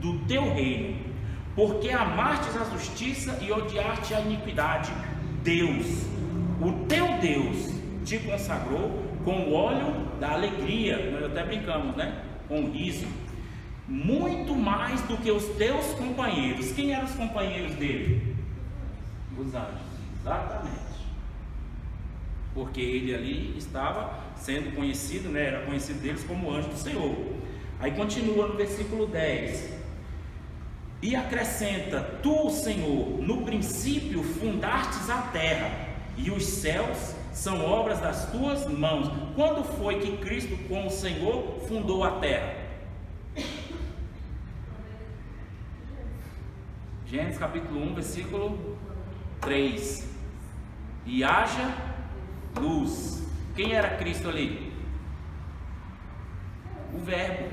do teu reino, porque amastes a justiça e odiaste a iniquidade. Deus, o teu Deus, te consagrou com o óleo da alegria, nós até brincamos, né? Com o riso, muito mais do que os teus companheiros. Quem eram os companheiros dele? Os anjos, exatamente. Porque ele ali estava sendo conhecido, né? Era conhecido deles como anjo do Senhor. Aí continua no versículo 10. E acrescenta: tu, Senhor, no princípio fundastes a terra, e os céus são obras das tuas mãos. Quando foi que Cristo, como Senhor, fundou a terra? Gênesis capítulo 1, versículo 3. E haja luz. Quem era Cristo ali? O Verbo.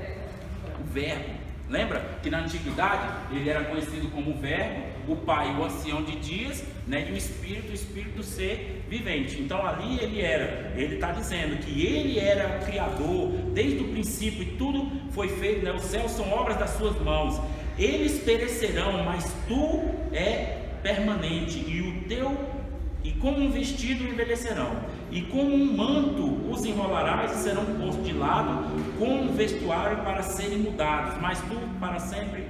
O Verbo. Lembra que na antiguidade ele era conhecido como o Verbo, o Pai, o ancião de dias, né, e o Espírito do ser vivente. Então ali ele está dizendo que ele era o Criador desde o princípio, e tudo foi feito, né? Os céus são obras das suas mãos. Eles perecerão, mas tu é permanente, e como um vestido envelhecerão, e como um manto os enrolarás e serão postos de lado, como um vestuário para serem mudados, mas tu para sempre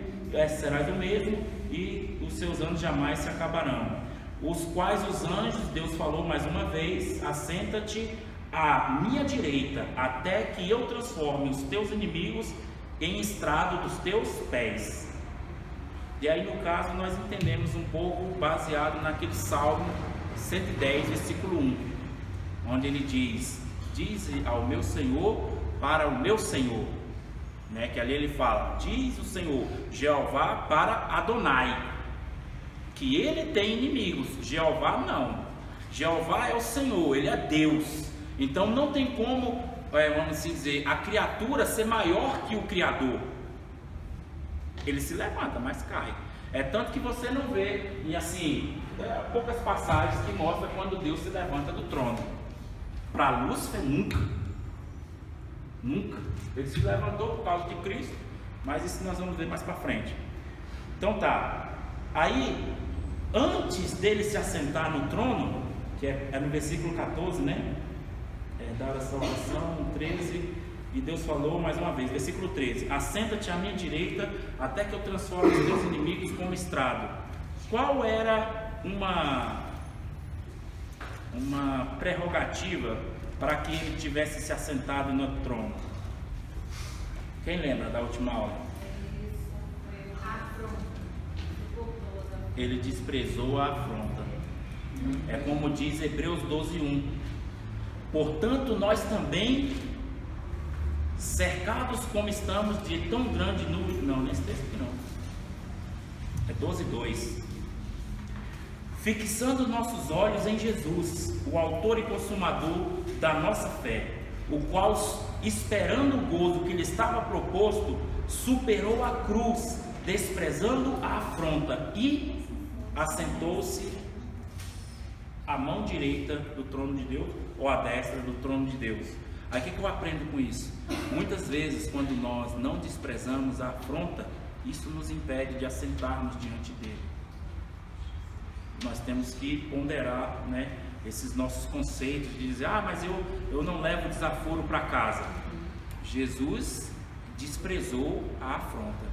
serás o mesmo, e os seus anos jamais se acabarão. Os quais os anjos, Deus falou mais uma vez: assenta-te à minha direita, até que eu transforme os teus inimigos em estrado dos teus pés. E aí, no caso, nós entendemos um pouco baseado naquele Salmo 110, versículo 1, onde ele diz: dize ao meu Senhor para o meu Senhor, né? Que ali ele fala: diz o Senhor Jeová para Adonai, que ele tem inimigos. Jeová não. Jeová é o Senhor, ele é Deus. Então não tem como, vamos assim dizer, a criatura ser maior que o Criador. Ele se levanta, mas cai. É tanto que você não vê, e assim, poucas passagens que mostram quando Deus se levanta do trono. Para Lúcifer, nunca. Nunca. Ele se levantou por causa de Cristo, mas isso nós vamos ver mais para frente. Então tá. Aí, antes dele se assentar no trono, que é no versículo 14, né? Dar a salvação, 13. E Deus falou mais uma vez, versículo 13: assenta-te à minha direita, até que eu transforme os teus inimigos como estrado. Qual era uma prerrogativa para que ele tivesse se assentado no trono? Quem lembra da última aula? Ele desprezou a afronta. É como diz Hebreus 12:1: portanto nós também, cercados como estamos de tão grande nuvem. Não, nesse texto aqui não. É 12:2. Fixando nossos olhos em Jesus, o autor e consumador da nossa fé, o qual, esperando o gozo que lhe estava proposto, superou a cruz, desprezando a afronta, e assentou-se à mão direita do trono de Deus, ou à destra do trono de Deus. Aí o que eu aprendo com isso? Muitas vezes, quando nós não desprezamos a afronta, isso nos impede de assentarmos diante dele. Nós temos que ponderar, né, esses nossos conceitos de dizer: mas eu não levo desaforo para casa. Jesus desprezou a afronta,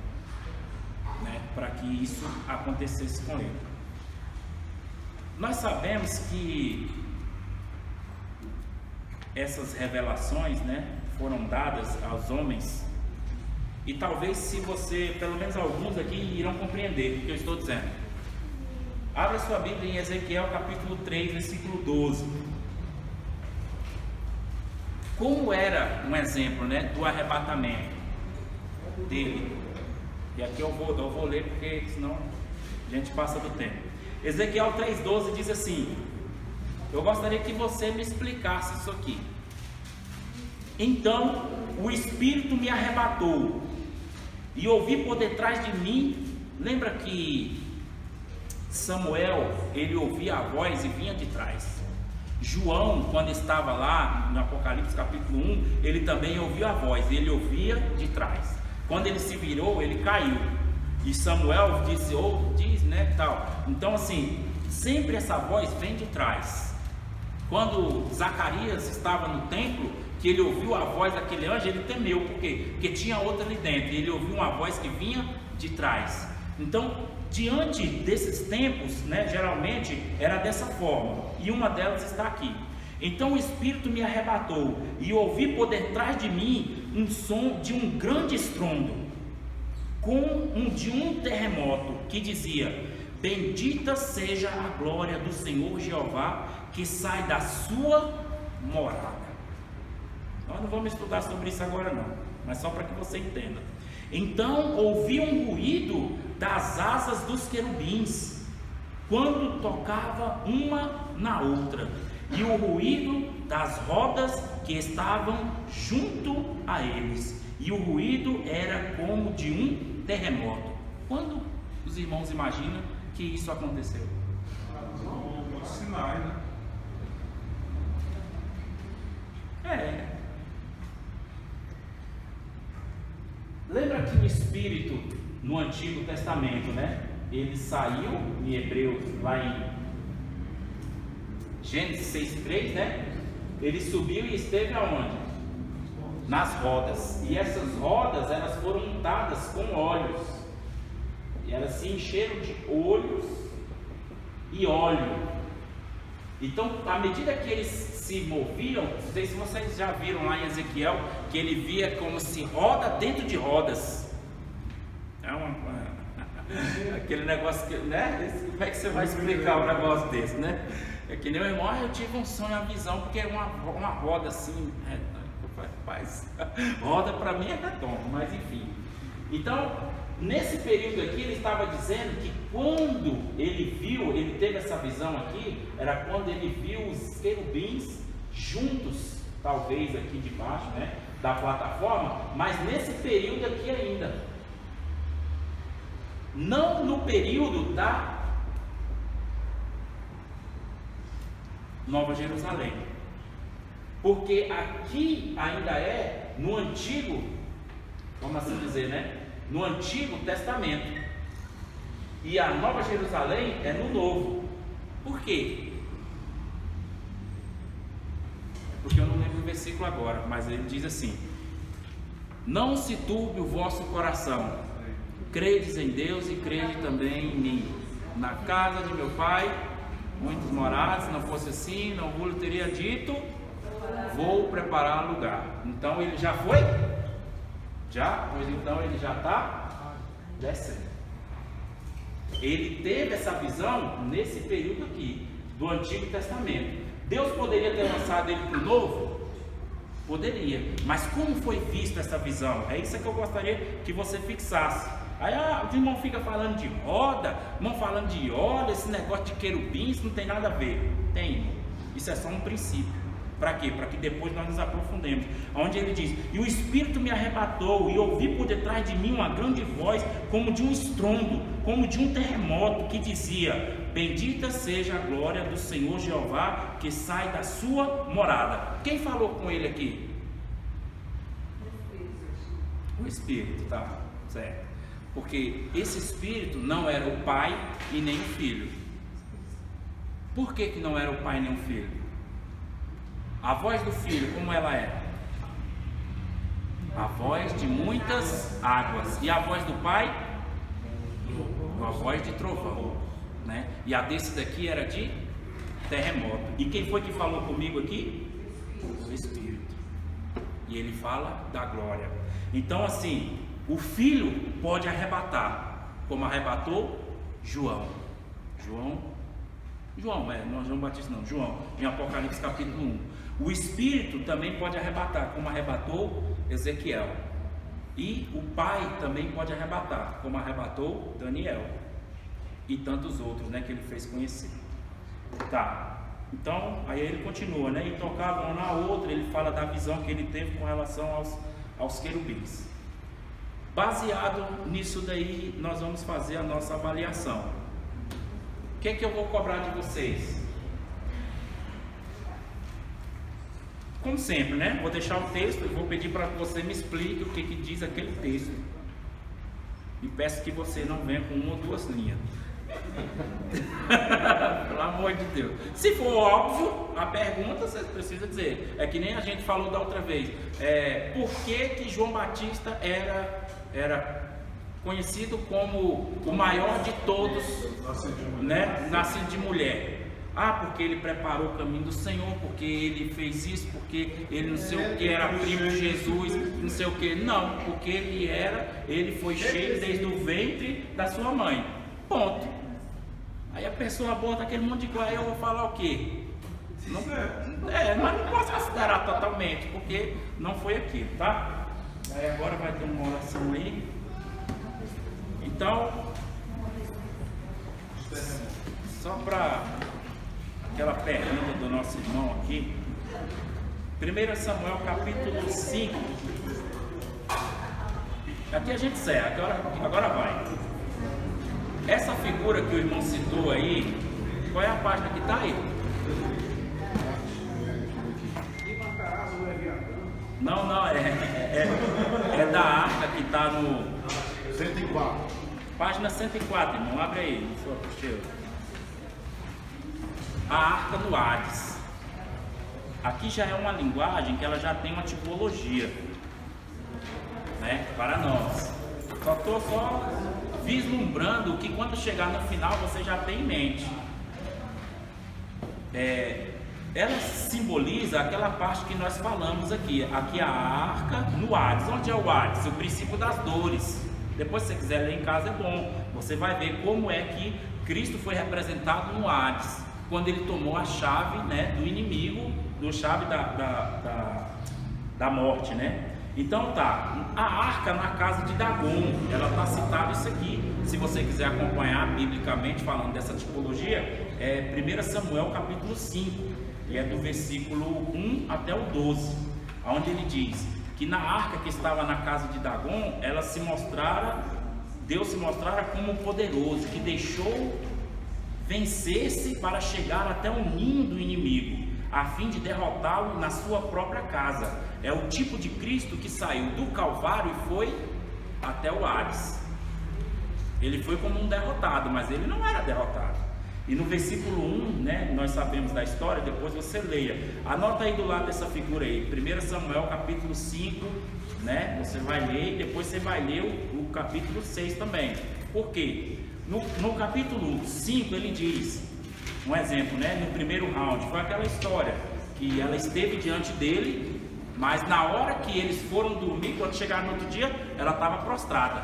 né, para que isso acontecesse com ele. Nós sabemos que essas revelações, né, foram dadas aos homens, e talvez, se você, pelo menos alguns aqui irão compreender o que eu estou dizendo. Abra sua Bíblia em Ezequiel capítulo 3, versículo 12. Como era um exemplo, né, do arrebatamento dele. E aqui eu vou ler, porque senão a gente passa do tempo. Ezequiel 3,12 diz assim: eu gostaria que você me explicasse isso aqui. Então o Espírito me arrebatou, e ouvi por detrás de mim. Lembra que Samuel, ele ouvia a voz e vinha de trás. João, quando estava lá no Apocalipse capítulo 1, ele também ouvia a voz, ele ouvia de trás. Quando ele se virou, ele caiu. E Samuel diz, né, tal. Então assim, sempre essa voz vem de trás. Quando Zacarias estava no templo, que ele ouviu a voz daquele anjo, ele temeu, por quê? Porque tinha outra ali dentro, e ele ouviu uma voz que vinha de trás. Então, diante desses tempos, né, geralmente era dessa forma, e uma delas está aqui. Então o Espírito me arrebatou, e ouvi por detrás de mim um som de um grande estrondo, de um terremoto, que dizia: bendita seja a glória do Senhor Jeová, que sai da sua morada. Nós não vamos estudar sobre isso agora não, mas só para que você entenda. Então ouvi um ruído das asas dos querubins, quando tocava uma na outra, e o ruído das rodas que estavam junto a eles, e o ruído era como de um terremoto. Quando os irmãos imaginam que isso aconteceu? O Sinai, né? Lembra que o Espírito no Antigo Testamento, né? Ele saiu em Hebreus, lá em Gênesis 6:3, né? Ele subiu e esteve aonde? Nas rodas. E essas rodas, elas foram untadas com óleos. E elas se encheram de olhos e óleo. Então, à medida que eles se moviam, não sei se vocês já viram lá em Ezequiel, que ele via como se roda dentro de rodas. Aquele negócio que, né? Como é que você vai explicar um negócio desse, né? É que nem o irmão, eu tive um sonho, uma visão, porque é uma roda assim, rapaz, roda para mim é redondo, mas enfim. Então, nesse período aqui, ele estava dizendo que quando ele teve essa visão aqui, era quando ele viu os querubins juntos, talvez aqui debaixo, né, da plataforma, mas nesse período aqui ainda, não no período da Nova Jerusalém, porque aqui ainda é no antigo, vamos assim dizer, né, no Antigo Testamento, e a Nova Jerusalém é no Novo. Por quê? Porque eu não lembro o versículo agora, mas ele diz assim: não se turbe o vosso coração, credes em Deus e crede também em mim. Na casa de meu pai muitos morados, se não fosse assim, não vos teria dito, vou preparar lugar. Então ele já foi? Já? Pois então ele já está descendo. Ele teve essa visão nesse período aqui, do Antigo Testamento. Deus poderia ter lançado ele para o Novo? Poderia. Mas como foi vista essa visão? É isso que eu gostaria que você fixasse. Aí o irmão fica falando de roda, irmão falando de óleo, esse negócio de querubins, não tem nada a ver. Tem, irmão. Isso é só um princípio. Para quê? Para que depois nós nos aprofundemos. Onde ele diz: e o Espírito me arrebatou, e ouvi por detrás de mim uma grande voz, como de um estrondo, como de um terremoto, que dizia: bendita seja a glória do Senhor Jeová, que sai da sua morada. Quem falou com ele aqui? O Espírito, tá? Certo. Porque esse Espírito não era o Pai e nem o Filho. Por que que não era o Pai nem o Filho? A voz do Filho, como ela é? A voz de muitas águas. E a voz do Pai? A voz de trovão, né? E a desse daqui era de terremoto. E quem foi que falou comigo aqui? O Espírito. E ele fala da glória. Então assim, o Filho pode arrebatar, como arrebatou João, não é João Batista não, João, em Apocalipse capítulo 1. O Espírito também pode arrebatar, como arrebatou Ezequiel. E o Pai também pode arrebatar, como arrebatou Daniel. E tantos outros, né, que ele fez conhecer. Tá, então, aí ele continua, né, e tocava uma na outra, ele fala da visão que ele teve com relação aos querubins. Baseado nisso daí, nós vamos fazer a nossa avaliação. O que é que eu vou cobrar de vocês? Como sempre, né? Vou deixar o texto e vou pedir para que você me explique o que diz aquele texto. E peço que você não venha com uma ou duas linhas. Pelo amor de Deus. Se for óbvio, a pergunta você precisa dizer. É que nem a gente falou da outra vez. Por que João Batista era conhecido como o maior de todos, né? Nascido de mulher? Porque ele preparou o caminho do Senhor, porque ele fez isso, porque ele não sei o que, era primo de Jesus, não sei o que. Não, porque ele foi cheio desde o ventre da sua mãe. Ponto. Aí a pessoa bota aquele monte de coisa, aí eu vou falar o quê? Não, mas não posso considerar totalmente, porque não foi aquilo, tá? Aí agora vai ter uma oração aí. Então, só para aquela pergunta do nosso irmão aqui, 1 Samuel capítulo 5. Aqui a gente encerra, agora vai. Essa figura que o irmão citou aí, qual é a página que está aí? Não, é da arca que está no 104. Página 104, irmão, abre aí, sua apostila. A arca no Hades. Aqui já é uma linguagem que ela já tem uma tipologia, né, para nós. Só estou vislumbrando o que quando chegar no final você já tem em mente. Ela simboliza aquela parte que nós falamos aqui. Aqui a arca no Hades. Onde é o Hades? O princípio das dores. Depois, se você quiser ler em casa, é bom. Você vai ver como é que Cristo foi representado no Hades, quando ele tomou a chave, né, do inimigo, do chave da morte, né? Então tá, a arca na casa de Dagon, ela está citada isso aqui. Se você quiser acompanhar biblicamente falando dessa tipologia, é 1 Samuel capítulo 5, e é do versículo 1 até o 12, onde ele diz que na arca que estava na casa de Dagon, Deus se mostrara como poderoso, que deixou vencer-se para chegar até o ninho do inimigo, a fim de derrotá-lo na sua própria casa. É o tipo de Cristo que saiu do Calvário e foi até o Hades. Ele foi como um derrotado, mas ele não era derrotado. E no versículo 1, né, nós sabemos da história, depois você leia. Anota aí do lado dessa figura aí, 1 Samuel capítulo 5, né, você vai ler e depois você vai ler o capítulo 6 também. Por quê? No capítulo 5 ele diz, um exemplo, né, no primeiro round, foi aquela história que ela esteve diante dele, mas na hora que eles foram dormir, quando chegaram no outro dia, ela estava prostrada.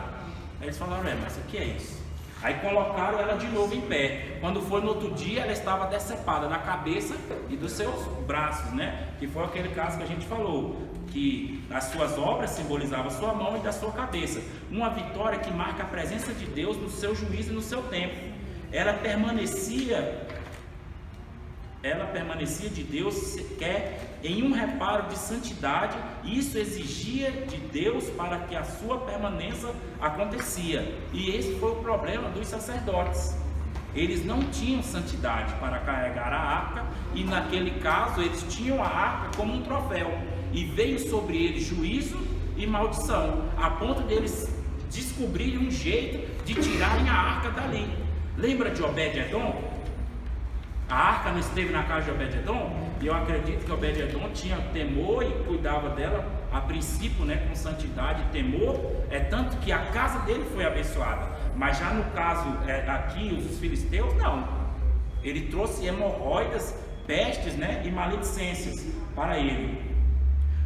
Aí eles falaram, mas o que é isso? Aí colocaram ela de novo em pé. Quando foi no outro dia, ela estava decepada na cabeça e dos seus braços, né? Que foi aquele caso que a gente falou, que as suas obras simbolizavam a sua mão e da sua cabeça. Uma vitória que marca a presença de Deus no seu juízo e no seu tempo. Ela permanecia de Deus em um reparo de santidade. Isso exigia de Deus para que a sua permanência acontecia. E esse foi o problema dos sacerdotes. Eles não tinham santidade para carregar a arca, e naquele caso eles tinham a arca como um troféu, e veio sobre eles juízo e maldição, a ponto deles descobrirem um jeito de tirarem a arca dali. Lembra de Obed-Edom? A arca não esteve na casa de Obed-Edom, e eu acredito que Obed-Edom tinha temor e cuidava dela a princípio, né, com santidade e temor, tanto que a casa dele foi abençoada. Mas já no caso aqui, os filisteus, não. Ele trouxe hemorroidas, pestes, né, e maledicências para ele.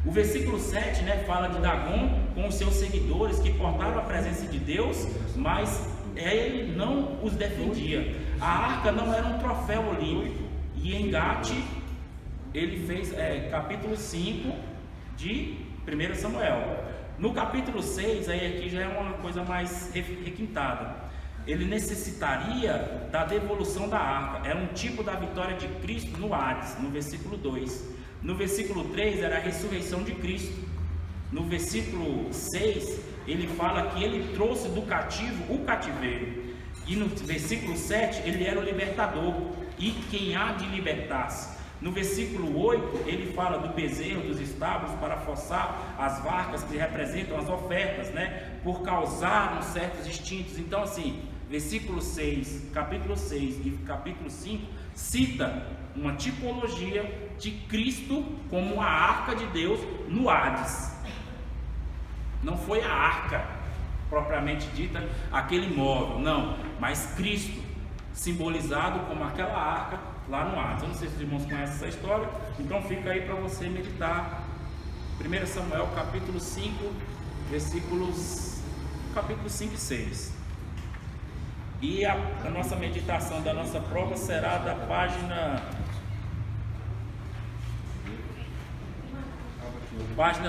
O versículo 7, né, fala de Dagon com os seus seguidores que portaram a presença de Deus, mas ele não os defendia. A arca não era um troféu olímpico. E em Gate, ele fez capítulo 5 de 1 Samuel. No capítulo 6, aí aqui já é uma coisa mais requintada. Ele necessitaria da devolução da arca. Era um tipo da vitória de Cristo no Hades, no versículo 2. No versículo 3 era a ressurreição de Cristo. No versículo 6, ele fala que ele trouxe do cativo o cativeiro. E no versículo 7, ele era o libertador e quem há de libertar-se. No versículo 8, ele fala do bezerro, dos estábulos para forçar as vacas, que representam as ofertas, né? Por causar certos instintos. Então, assim, versículo 6, capítulo 6 e capítulo 5 cita uma tipologia de Cristo como a arca de Deus no Hades. Não foi a arca propriamente dita, aquele móvel, não, mas Cristo simbolizado como aquela arca lá no Hades. Eu não sei se os irmãos conhecem essa história, então fica aí para você meditar. 1 Samuel capítulo 5, versículos capítulo 5 e 6. E a nossa meditação da nossa prova será da página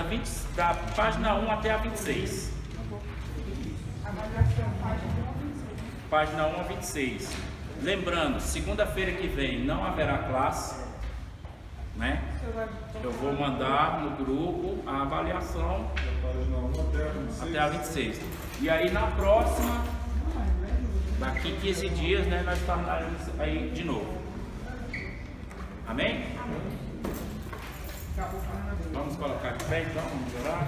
20, da página 1 até a 26. Página 1 a 26. Lembrando, segunda-feira que vem não haverá classe, né? Eu vou mandar no grupo a avaliação até a 26. E aí na próxima, daqui 15 dias, né, nós estaremos aí de novo. Amém? Vamos colocar de pé então, vamos orar.